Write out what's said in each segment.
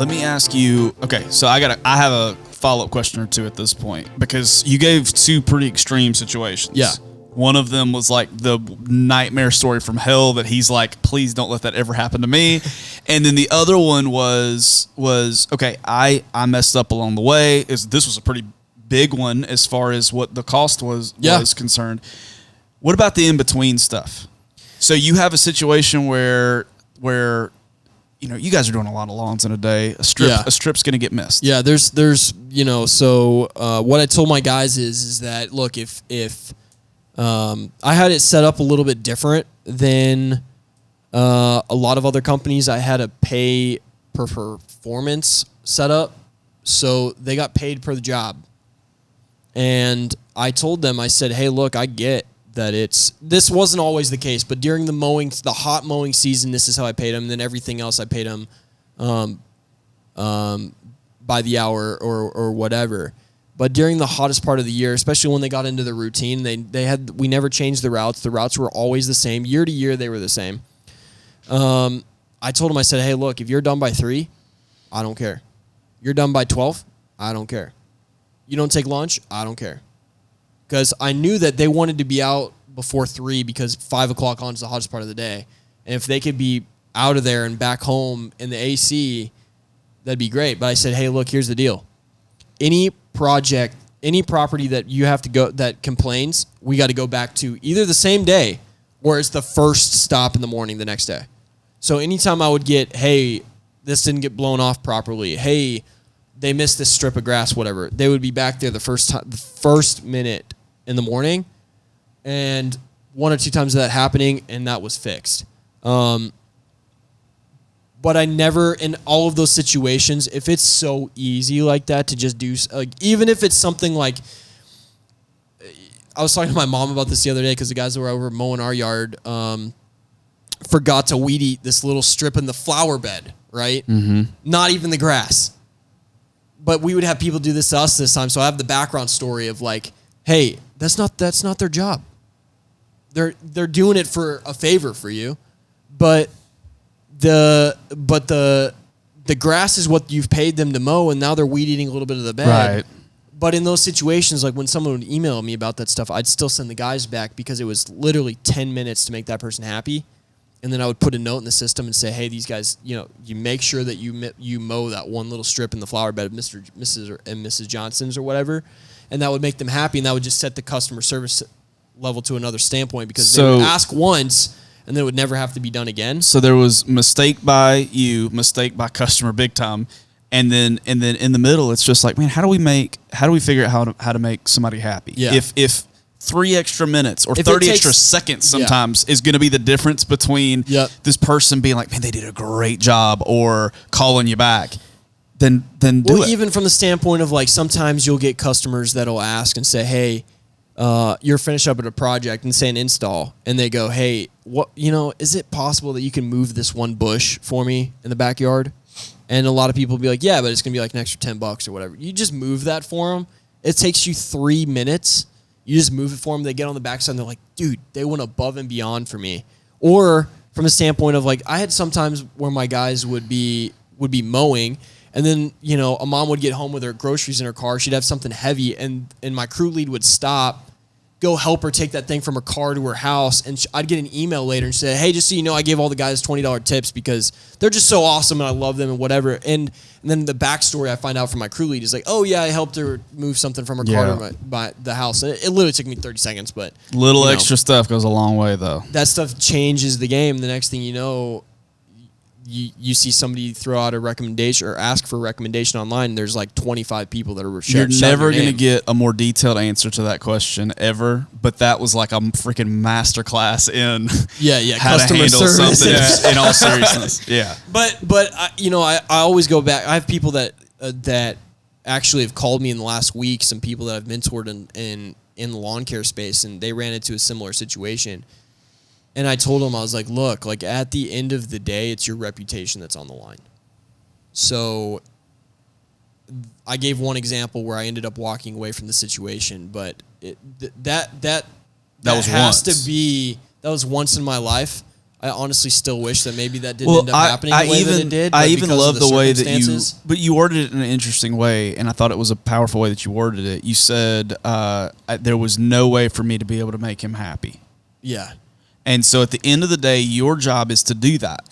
Let me ask you. Okay, so I have a follow-up question or two at this point because you gave two pretty extreme situations. Yeah. One of them was like the nightmare story from hell that he's like, please don't let that ever happen to me. And then the other one was okay, I messed up along the way. This was a pretty big one as far as what the cost was concerned. What about the in-between stuff? So you have a situation where you guys are doing a lot of lawns in a day. A strip's going to get missed. Yeah, there's so what I told my guys is that, look, if I had it set up a little bit different than a lot of other companies. I had a pay per performance setup, so they got paid per the job. And I told them, I said, hey, look, I get that this wasn't always the case, but during the hot mowing season, this is how I paid them. And then everything else I paid them by the hour or whatever. But during the hottest part of the year, especially when they got into the routine, we never changed the routes. The routes were always the same. Year to year, they were the same. I told them, I said, hey, look, if you're done by 3, I don't care. You're done by 12, I don't care. You don't take lunch, I don't care. Because I knew that they wanted to be out before 3 because 5 o'clock on is the hottest part of the day. And if they could be out of there and back home in the AC, that'd be great. But I said, hey, look, here's the deal. Any property that you have to go that complains, we got to go back to either the same day or it's the first stop in the morning the next day. So anytime I would get, hey, this didn't get blown off properly. Hey, they missed this strip of grass, whatever. They would be back there the first minute in the morning, and 1 or 2 times of that happening, and that was fixed. But I never, in all of those situations, if it's so easy like that to just do, like, even if it's something like, I was talking to my mom about this the other day because the guys that were over mowing our yard forgot to weed eat this little strip in the flower bed, right? Mm-hmm. Not even the grass. But we would have people do this to us this time, so I have the background story of like, hey, that's not their job. They're doing it for a favor for you, but the grass is what you've paid them to mow, and now they're weed eating a little bit of the bed. Right. But in those situations, like when someone would email me about that stuff, I'd still send the guys back because it was literally 10 minutes to make that person happy. And then I would put a note in the system and say, hey, these guys, you make sure that you mow that one little strip in the flower bed of Mrs. and Mrs. Johnson's or whatever. And that would make them happy. And that would just set the customer service level to another standpoint because they would ask once and then it would never have to be done again. So there was mistake by you, mistake by customer big time. And then in the middle, it's just like, man, how do we figure out how to make somebody happy? Yeah. If 3 extra minutes or 30 extra seconds sometimes is going to be the difference between this person being like, man, they did a great job or calling you back, then do it. Even from the standpoint of like sometimes you'll get customers that'll ask and say, hey, you're finished up at a project and say an install and they go, hey, is it possible that you can move this one bush for me in the backyard? And a lot of people will be like, yeah, but it's going to be like an extra $10 or whatever. You just move that for them. It takes you 3 minutes. You just move it for them. They get on the backside and they're like, dude, they went above and beyond for me. Or from a standpoint of like, I had sometimes where my guys would be mowing and then, a mom would get home with her groceries in her car. She'd have something heavy and my crew lead would stop, go help her take that thing from her car to her house. And I'd get an email later and say, hey, just so you know, I gave all the guys $20 tips because they're just so awesome and I love them and whatever. And then the backstory I find out from my crew lead is like, oh yeah, I helped her move something from her car to the house. And it literally took me 30 seconds, but little extra stuff goes a long way though. That stuff changes the game. The next thing you know, you see somebody throw out a recommendation or ask for a recommendation online, and there's like 25 people that are sharing. You're never going to get a more detailed answer to that question ever, but that was like a freaking masterclass in how customer to handle service. Something in all seriousness. Yeah. But I always go back. I have people that actually have called me in the last week, some people that I've mentored in the lawn care space, and they ran into a similar situation. And I told him, I was like, look, like at the end of the day, it's your reputation that's on the line. So I gave one example where I ended up walking away from the situation, but that was once in my life. I honestly still wish that maybe that didn't end up happening the way that it did. I even love the way that but you worded it in an interesting way, and I thought it was a powerful way that you worded it. You said there was no way for me to be able to make him happy. Yeah. And so at the end of the day, your job is to do that.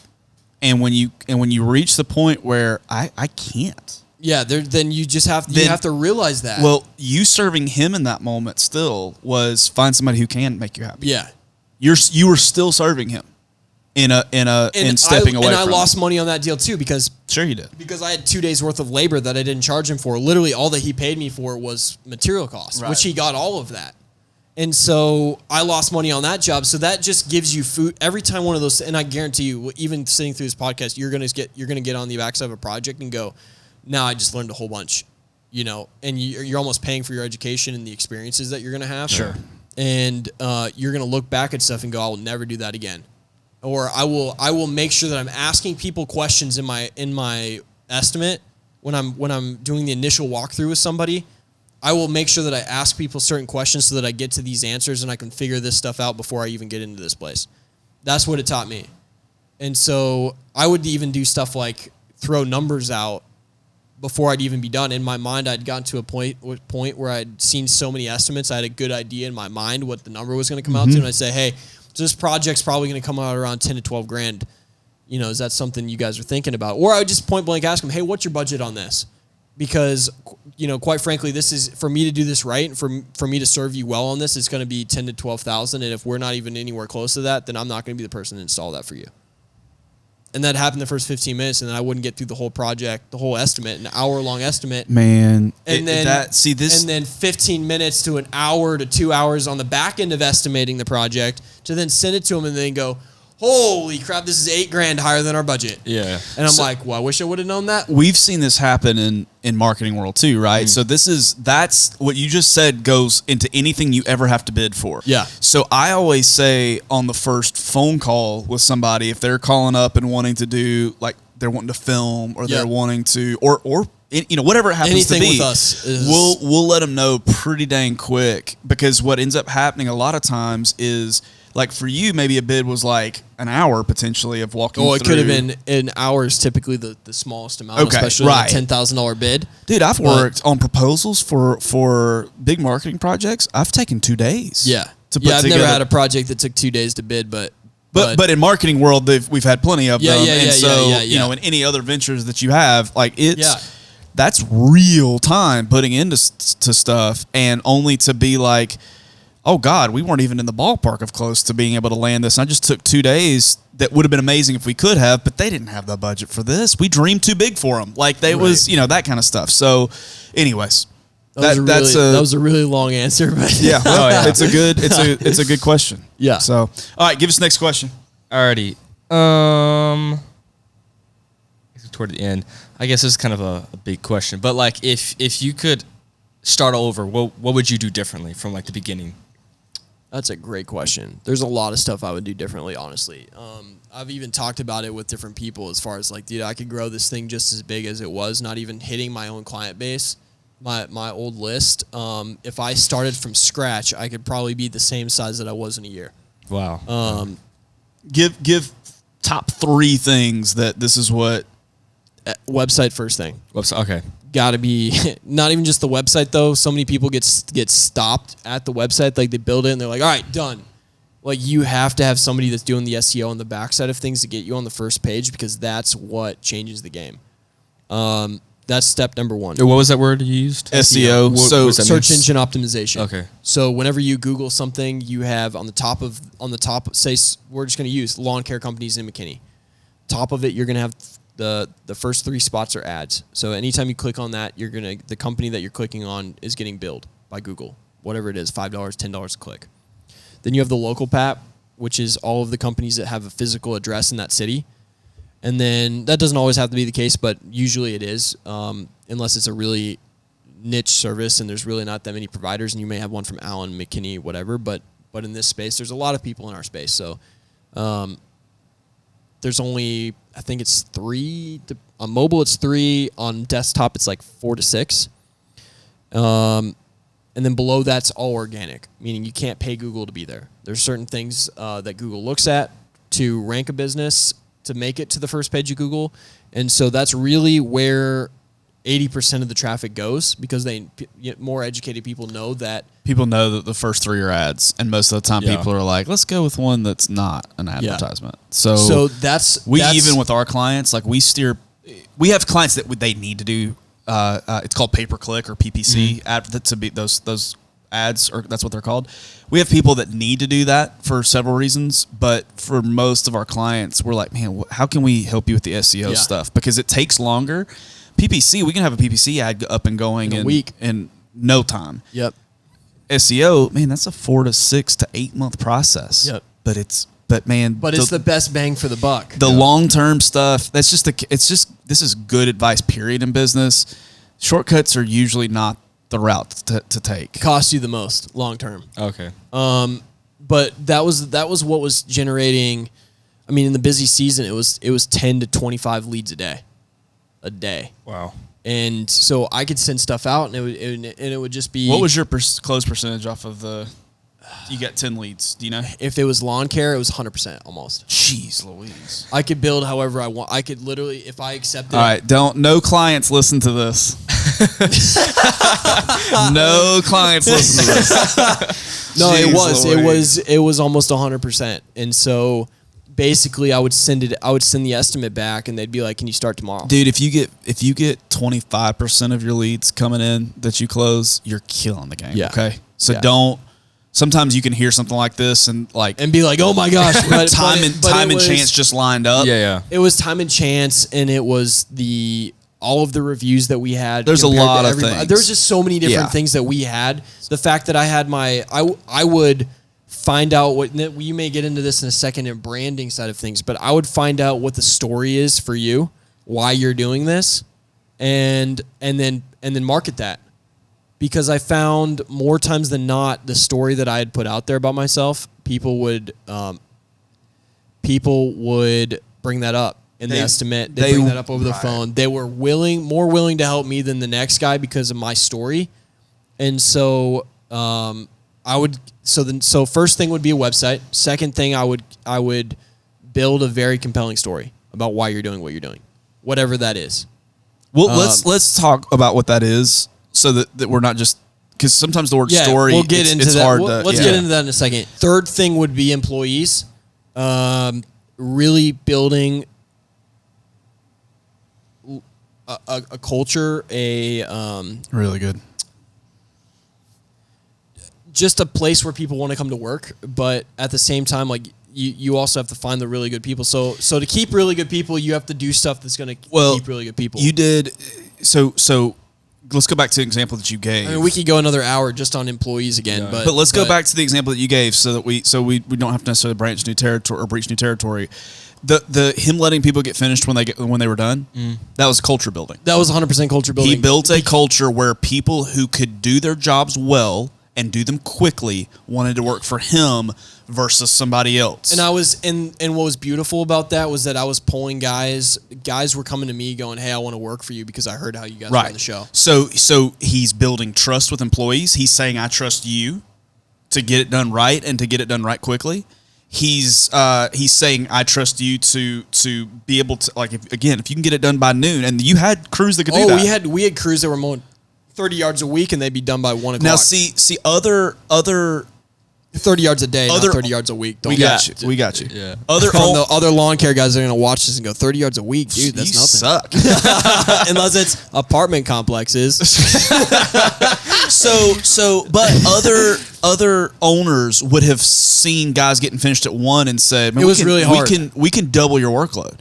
And when you reach the point where I can't. Yeah, then you just have to realize that. Well, you serving him in that moment still was find somebody who can make you happy. Yeah. You were still serving him in stepping away. And from I lost money on that deal too because sure you did. Because I had 2 days worth of labor that I didn't charge him for. Literally all that he paid me for was material costs, right. which he got all of that. And so I lost money on that job. So that just gives you food every time one of those. And I guarantee you, even sitting through this podcast, you're gonna get on the backside of a project and go, now I just learned a whole bunch, and you're almost paying for your education and the experiences that you're gonna have. Sure. And you're gonna look back at stuff and go, I will never do that again. Or I will make sure that I'm asking people questions in my estimate when I'm doing the initial walkthrough with somebody. I will make sure that I ask people certain questions so that I get to these answers and I can figure this stuff out before I even get into this place. That's what it taught me. And so I would even do stuff like throw numbers out before I'd even be done. In my mind, I'd gotten to a point where I'd seen so many estimates. I had a good idea in my mind what the number was going to come out to. And I'd say, hey, so this project's probably going to come out around 10 to 12 grand. Is that something you guys are thinking about? Or I would just point blank ask them, hey, what's your budget on this? Because, quite frankly, this is for me to do this right. And for me to serve you well on this, it's going to be 10 to 12,000. And if we're not even anywhere close to that, then I'm not going to be the person to install that for you. And that happened the first 15 minutes, and then I wouldn't get through the whole project, the whole estimate, an hour-long estimate. Man, and then 15 minutes to an hour to 2 hours on the back end of estimating the project to then send it to them and then go, holy crap, this is $8,000 higher than our budget. Yeah. And I'm like, well, I wish I would have known that. We've seen this happen in marketing world too, right? So that's what you just said goes into anything you ever have to bid for. Yeah. So I always say on the first phone call with somebody, if they're calling up and wanting to do, like they're wanting to film or they're wanting to, or whatever it happens anything to be, with us is we'll let them know pretty dang quick, because what ends up happening a lot of times is, like for you, maybe a bid was like an hour potentially of walking through. It could have been an hour is typically the smallest amount, especially on a $10,000 bid. Dude, I've worked on proposals for big marketing projects. I've taken 2 days. Yeah. To put I've together. never had a project that took 2 days to bid, but in marketing world, we've had plenty of them. In any other ventures that you have, like that's real time putting into stuff, and only to be like, oh God, we weren't even in the ballpark of close to being able to land this. And I just took 2 days that would have been amazing if we could have, but they didn't have the budget for this. We dreamed too big for them. Like was, that kind of stuff. So anyways, that was a really long answer, but it's a good question. Yeah. So, all right, give us the next question. Alrighty. Toward the end, I guess this is kind of a big question, but like if you could start over, what would you do differently from like the beginning? That's a great question. There's a lot of stuff I would do differently, honestly. I've even talked about it with different people as far as like, dude, I could grow this thing just as big as it was, not even hitting my own client base, my old list. If I started from scratch, I could probably be the same size that I was in a year. Wow. Give top 3 things that this is what. Website first thing. Website, okay. Got to be not even just the website though. So many people get stopped at the website. Like they build it and they're like, all right, done. Like you have to have somebody that's doing the SEO on the backside of things to get you on the first page, because that's what changes the game. That's step number 1. What was that word you used? SEO. So search engine optimization. Okay. So whenever you Google something, you have on the top, say we're just going to use lawn care companies in McKinney. Top of it, you're going to have the first 3 spots are ads. So anytime you click on that, the company that you're clicking on is getting billed by Google, whatever it is, $5, $10 a click. Then you have the local PAP, which is all of the companies that have a physical address in that city. And then that doesn't always have to be the case, but usually it is, unless it's a really niche service and there's really not that many providers, and you may have one from Allen, McKinney, whatever. But in this space, there's a lot of people in our space. So there's only, I think it's 3. On mobile, it's 3. On desktop, it's like 4 to 6. And then below that's all organic, meaning you can't pay Google to be there. There's certain things that Google looks at to rank a business to make it to the first page of Google. And so that's really where 80% of the traffic goes, because more educated people know that. People know that the first 3 are ads, and most of the time people are like, let's go with one that's not an advertisement. So that's even with our clients, like we have clients that they need to do, it's called pay-per-click or PPC ad to be those ads, or that's what they're called. We have people that need to do that for several reasons, but for most of our clients, we're like, man, how can we help you with the SEO stuff? Because it takes longer. PPC, we can have a PPC ad up and going in a week, in no time. Yep. SEO, man, that's a 4 to 6 to 8 month process. Yep. But it's the best bang for the buck. The long term stuff, this is good advice, period, in business. Shortcuts are usually not the route to take. Cost you the most long term. Okay. But that was what was generating. I mean, in the busy season, it was 10 to 25 leads a day. Wow. And so I could send stuff out, and it would just be. What was your close percentage off of the? You got 10 leads. Do you know? If it was lawn care, it was 100% almost. Jeez Louise. I could build however I want. I could literally, if I accepted. All right, no clients listen to this. No clients listen to this. No, Jeez it was almost 100%. And so basically I would send the estimate back, and they'd be like, "Can you start tomorrow?" Dude, if you get 25% of your leads coming in that you close, you're killing the game. Yeah. Okay. So don't. Sometimes you can hear something like this and be like, "Oh my gosh!" time and chance just lined up. Yeah. It was time and chance, and it was all of the reviews that we had. There's a lot of things. There's just so many different things that we had. The fact that I had I would find out what, you may get into this in a second, in branding side of things, but I would find out what the story is for you, why you're doing this, and then market that. Because I found more times than not, the story that I had put out there about myself, people would bring that up in the estimate. They bring that up over the phone. They were more willing to help me than the next guy because of my story. And so first thing would be a website. Second thing, I would build a very compelling story about why you're doing what you're doing, whatever that is. Well, let's talk about what that is. So that we're not just, because sometimes the word story, we'll get into it's that. hard Let's get into that in a second. Third thing would be employees. Really building a culture, really good. Just a place where people want to come to work, but at the same time, like you also have to find the really good people. So to keep really good people, you have to do stuff that's going to keep really good people. You did so. Let's go back to the example that you gave. I mean, we could go another hour just on employees again, but let's go back to the example that you gave, so that we don't have to necessarily breach new territory. The him letting people get finished when they were done. That was culture building. That was 100% culture building. He built a culture where people who could do their jobs well and do them quickly wanted to work for him versus somebody else. And what was beautiful about that was that I was pulling guys were coming to me going, "Hey, I want to work for you because I heard how you guys were on the show." So he's building trust with employees. He's saying, "I trust you to get it done right and to get it done right quickly." He's saying, "I trust you to be able to, like, if you can get it done by noon." And you had crews that could do that. we had crews that were mowing 30 yards a week, and they'd be done by 1 o'clock. Now, see, other 30 yards a day, not 30 yards a week. We got you. Yeah. Other lawn care guys are going to watch this and go, 30 yards a week, dude, that's nothing. Suck. Unless it's apartment complexes. But other owners would have seen guys getting finished at 1 and said, "Man, it was really hard. We can double your workload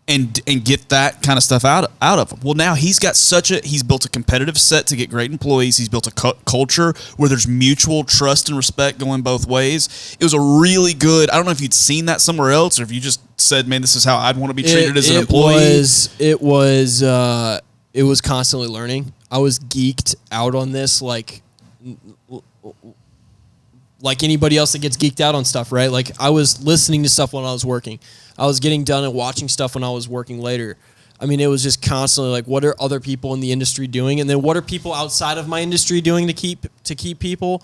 and get that kind of stuff out of them." Well, now he's built a competitive set to get great employees. He's built a culture where there's mutual trust and respect going both ways. It was a really good. I don't know if you'd seen that somewhere else, or if you just said, "Man, this is how I'd want to be treated as an employee." It was constantly learning. I was geeked out on this, like anybody else that gets geeked out on stuff, right? Like, I was listening to stuff when I was working. I was getting done and watching stuff when I was working later. I mean, it was just constantly like, what are other people in the industry doing? And then what are people outside of my industry doing to keep people?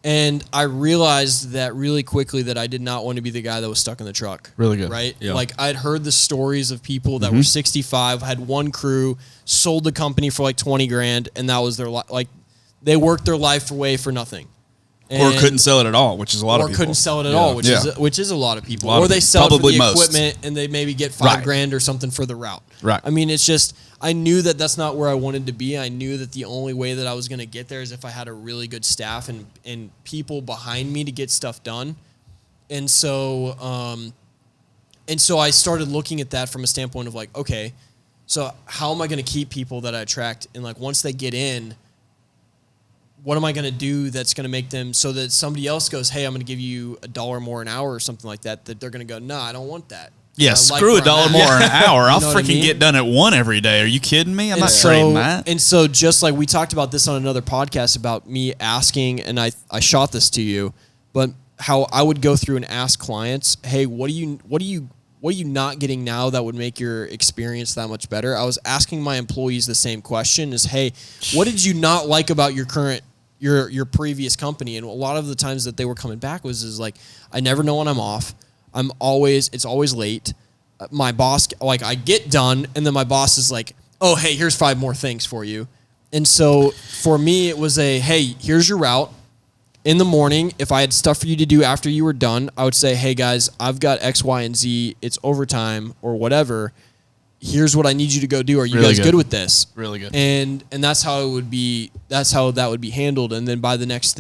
And I realized that really quickly that I did not want to be the guy that was stuck in the truck. Really good. Right? Yeah. Like I'd heard the stories of people that were 65, had one crew, sold the company for like 20 grand, and that was their like they worked their life away for nothing. Or couldn't sell it at all, which is a lot of people. Or couldn't sell it at all, which is a lot of people. Lot or of they people. sell it for Probably the most. equipment and they maybe get $5 Right. grand or something for the route. Right. I mean, it's just I knew that that's not where I wanted to be. I knew that the only way that I was going to get there is if I had a really good staff and people behind me to get stuff done. And so I started looking at that from a standpoint of like, okay, so how am I going to keep people that I attract? And like once they get in, what am I going to do that's going to make them so that somebody else goes, hey, I'm going to give you $1 more an hour or something like that, that they're going to go, no, I don't want that. Yeah, I like screw where I'm $1 at. more an hour. I'll know what I freaking mean? get done at 1 every day. Are you kidding me? I'm not so, trading that. And so just like we talked about this on another podcast about me asking, and I shot this to you, but how I would go through and ask clients, hey, what are you not getting now that would make your experience that much better? I was asking my employees the same question is, hey, what did you not like about your current your previous company? And a lot of the times that they were coming back is like, I never know when I'm off. It's always late. My boss, like I get done and then my boss is like, oh, hey, here's 5 more things for you. And so for me, it was hey, here's your route. In the morning, if I had stuff for you to do after you were done, I would say, hey guys, I've got X, Y, and Z. It's overtime or whatever. Here's what I need you to go do. Are you Really guys good. good with this? Really good. And that's how it would be. That's how that would be handled. And then by the next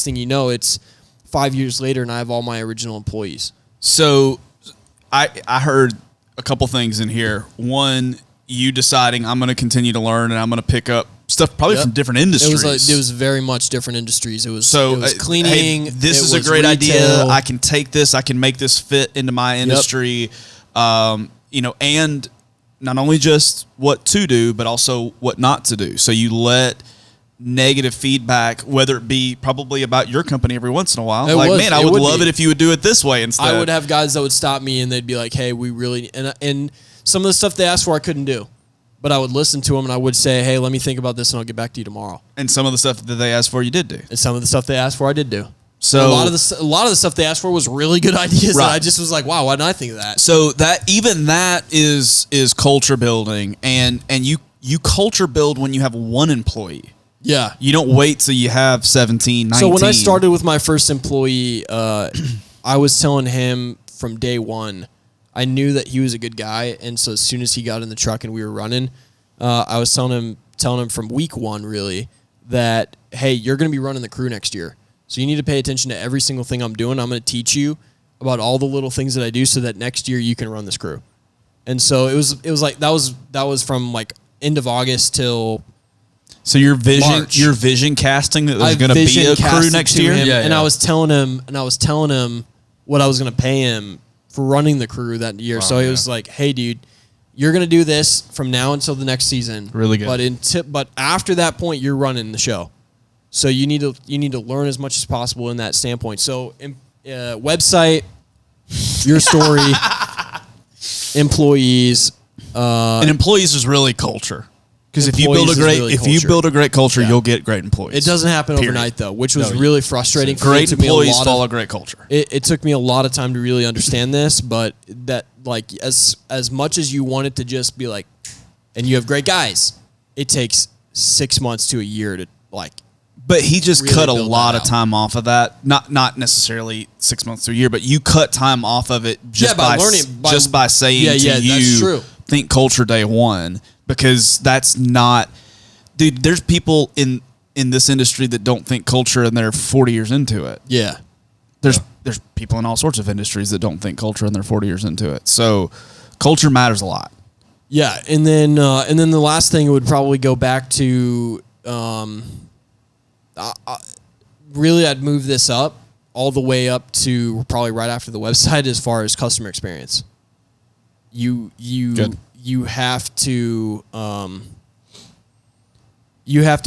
thing you know, it's 5 years later, and I have all my original employees. So I heard a couple things in here. One, you deciding I'm going to continue to learn and I'm going to pick up stuff probably from different industries. It was very much different industries. It was Hey, cleaning. this is a was great idea. retail. I can take this. I can make this fit into my industry. And not only just what to do, but also what not to do. So you let negative feedback, whether it be probably about your company every once in a while. I would love it if you would do it this way instead. I would have guys that would stop me and they'd be like, hey, we really, and some of the stuff they asked for I couldn't do. But I would listen to them and I would say, hey, let me think about this and I'll get back to you tomorrow. And some of the stuff that they asked for, you did do. And some of the stuff they asked for, I did do. So and a lot of the stuff they asked for was really good ideas Right. that I just was like, wow, why didn't I think of that? So that is culture building, and you culture build when you have one employee. Yeah. You don't wait till you have 17, 19. So when I started with my first employee, I was telling him from day one, I knew that he was a good guy, and so as soon as he got in the truck and we were running, I was telling him from week one really that, hey, you're going to be running the crew next year, so you need to pay attention to every single thing I'm doing. I'm going to teach you about all the little things that I do, so that next year you can run this crew. And so it was like that was from like end of August till. So your March. vision casting that there's going to be a crew next year. I was telling him what I was going to pay him for running the crew that year. So he was like, "Hey, dude, you're going to do this from now until the next season. Really good. But after that point, you're running the show. So you need to learn as much as possible in that standpoint. So website, your story, employees, and employees is really culture. Because if you Employees build a great culture, Yeah. you'll get great employees. it doesn't happen Period. overnight though, which was really frustrating. for me. Great It took me a employees lot of- follow great culture. It took me a lot of time to really understand this, but that like as much as you want it to just be like, and you have great guys, it takes 6 months to a year to like. But he just really cut a build lot that of out. time off of that. Not necessarily 6 months to a year, but you cut time off of it just by by learning- by- just by saying Yeah, to yeah, you, that's true. think culture day one, because that's not, dude. There's people in this industry that don't think culture, and they're 40 years into it. Yeah. There's people in all sorts of industries that don't think culture, and they're 40 years into it. So culture matters a lot. Yeah, and then the last thing would probably go back to really I'd move this up all the way up to probably right after the website as far as customer experience. You have to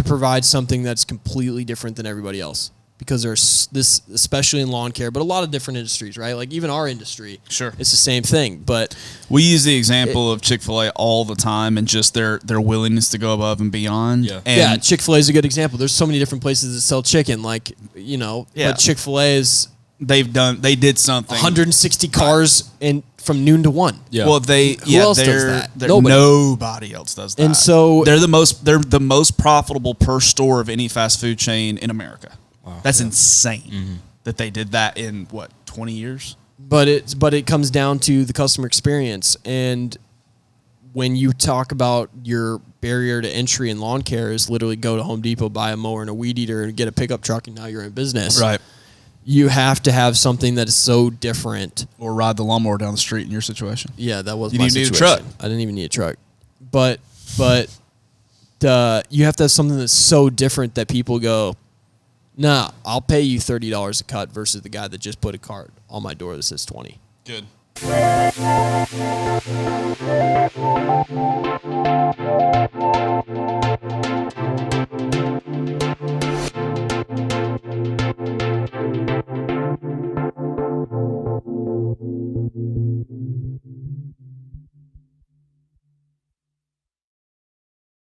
provide something that's completely different than everybody else. because there's this, especially in lawn care, but a lot of different industries, right? Like even our industry, Sure. it's the same thing. But We use the example of Chick-fil-A all the time, and just their willingness to go above and beyond. Yeah. And yeah, Chick-fil-A is a good example. There's so many different places that sell chicken, like, Yeah. but Chick-fil-A is they did something. 160 cars from noon to 1. Yeah. Well, Who else does that? Nobody else does that. And so- they're the most profitable per store of any fast food chain in America. Wow. That's insane that they did that in 20 years. But it comes down to the customer experience. And when you talk about your barrier to entry in lawn care is literally go to Home Depot, buy a mower and a weed eater and get a pickup truck, and now you're in business. Right. You have to have something that is so different. Or ride the lawnmower down the street in your situation. Yeah, that was You my didn't need a situation. truck. I didn't even need a truck. But you have to have something that's so different that people go, nah, I'll pay you $30 a cut versus the guy that just put a card on my door that says 20. Good.